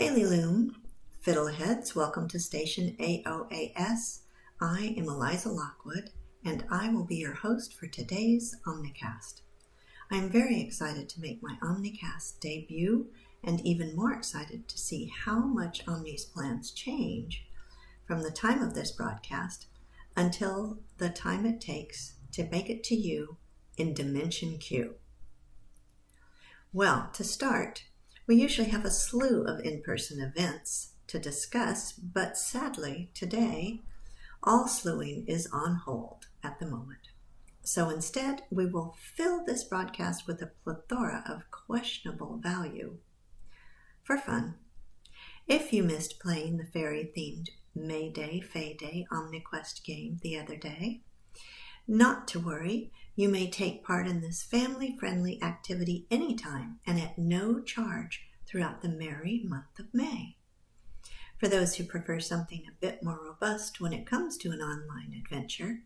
Felilum, fiddleheads, welcome to Station AOAS. I am Eliza Lockwood, and I will be your host for today's Omnicast. I am very excited to make my Omnicast debut, and even more excited to see how much Omni's plans change from the time of this broadcast until the time it takes to make it to you in Dimension Q. Well, to start, we usually have a slew of in-person events to discuss, but sadly, today, all slewing is on hold at the moment. So instead, we will fill this broadcast with a plethora of questionable value for fun. If you missed playing the faerie-themed May Day, Fae Day Omniquest game the other day, not to worry, you may take part in this family-friendly activity anytime and at no charge throughout the merry month of May. For those who prefer something a bit more robust when it comes to an online adventure,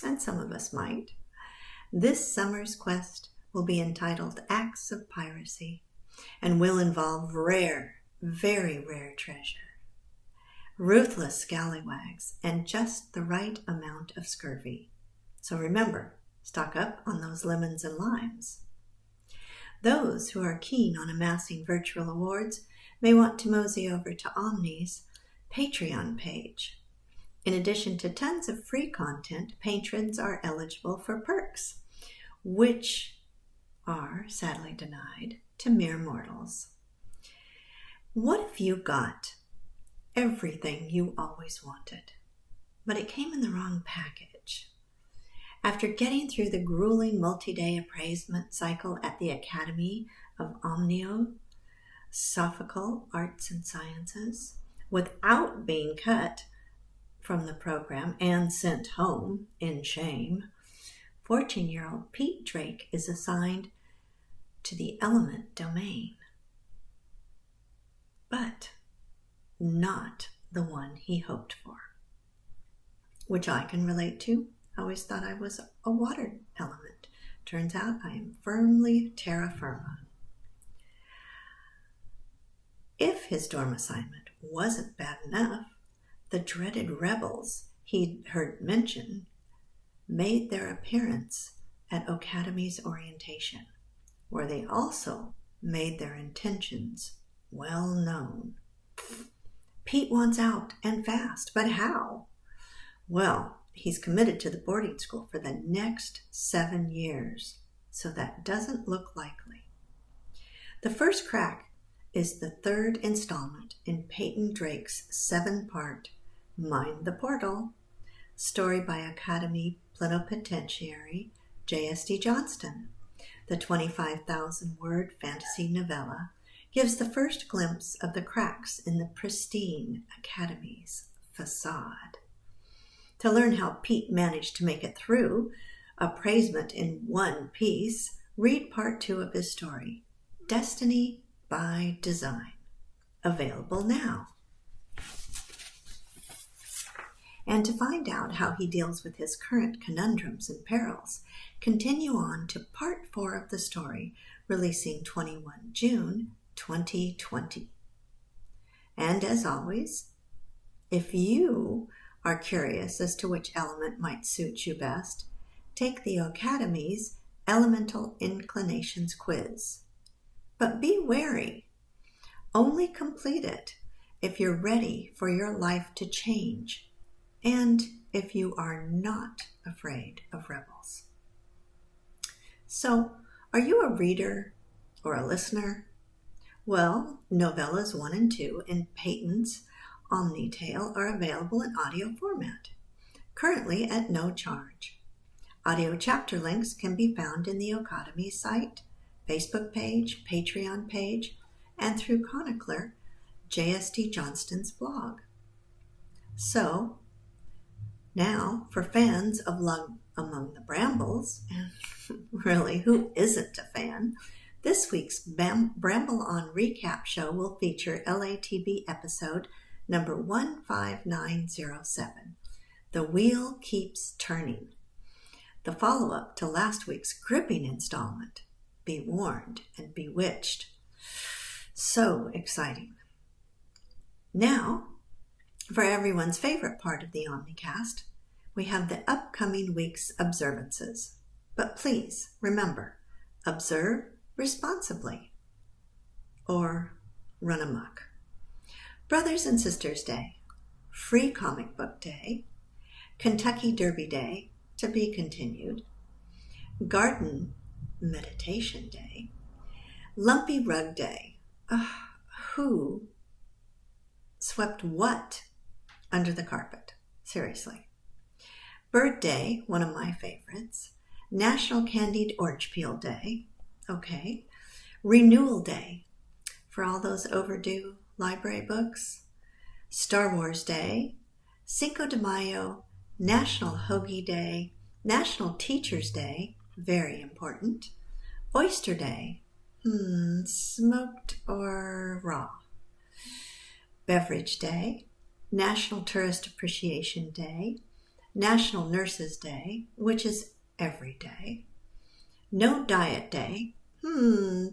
and some of us might, this summer's quest will be entitled Axe of Piracy and will involve rare, very rare treasure, ruthless scallywags, and just the right amount of scurvy. So remember, stock up on those lemons and limes. Those who are keen on amassing virtual awards may want to mosey over to Omni's Patreon page. In addition to tons of free content, patrons are eligible for perks, which are sadly denied to mere mortals. What if you got everything you always wanted, but it came in the wrong package? After getting through the grueling multi-day appraisement cycle at the Ocademy of Sophical Arts and Sciences, without being cut from the program and sent home in shame, 14-year-old Pete Drake is assigned to the element domain, but not the one he hoped for, which I can relate to. I always thought I was a water element. Turns out I am firmly terra firma. If his dorm assignment wasn't bad enough, the dreaded rebels he'd heard mention made their appearance at Ocademy's orientation, where they also made their intentions well known. Pete wants out and fast, but how? Well, he's committed to the boarding school for the next 7 years, so that doesn't look likely. The first crack is the third installment in Peyton Drake's 7-part Mind the Portal story by Ocademy plenipotentiary J.S.D. Johnston. The 25,000-word fantasy novella gives the first glimpse of the cracks in the pristine Academy's facade. To learn how Pete managed to make it through appraisement in one piece, read part 2 of his story, Destiny by Design, available now. And to find out how he deals with his current conundrums and perils, continue on to part 4 of the story, releasing 21 June 2020. And as always, if you are curious as to which element might suit you best, take the Ocademy's Elemental Inclinations quiz. But be wary. Only complete it if you're ready for your life to change and if you are not afraid of rebels. So, are you a reader or a listener? Well, novellas 1 and 2 in Peyton's Omni Tale are available in audio format, currently at no charge. Audio chapter links can be found in the Ocademy site, Facebook page, Patreon page, and through chronicler J.S.D. Johnston's blog. So, now for fans of Love Among the Brambles, and really, who isn't a fan, this week's Bramble On recap show will feature LATB episode number 15907, The Wheel Keeps Turning, the follow-up to last week's gripping installment, Be Warned and Bewitched. So exciting. Now, for everyone's favorite part of the Omnicast, we have the upcoming week's observances. But please remember, observe responsibly or run amok. Brothers and Sisters Day, Free Comic Book Day, Kentucky Derby Day, to be continued, Garden Meditation Day, Lumpy Rug Day. Who swept what under the carpet? Seriously. Bird Day, one of my favorites. National Candied Orange Peel Day. Okay. Renewal Day for all those overdue library books. Star Wars Day. Cinco de Mayo. National Hoagie Day. National Teachers Day. Very important. Oyster Day. Smoked or raw. Beverage Day. National Tourist Appreciation Day. National Nurses Day, which is every day. No Diet Day.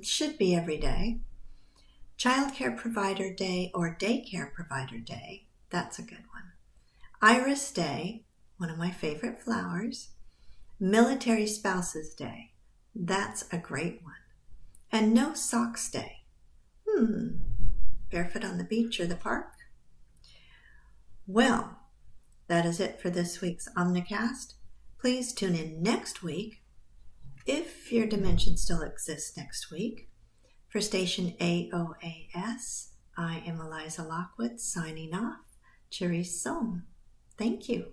Should be every day. Child Care Provider Day or Daycare Provider Day. That's a good one. Iris Day, one of my favorite flowers. Military Spouses Day. That's a great one. And No Socks Day. Barefoot on the beach or the park? Well, that is it for this week's Omnicast. Please tune in next week, if your dimension still exists next week, for Station AOAS. I am Eliza Lockwood, signing off. Cherise Som. Thank you.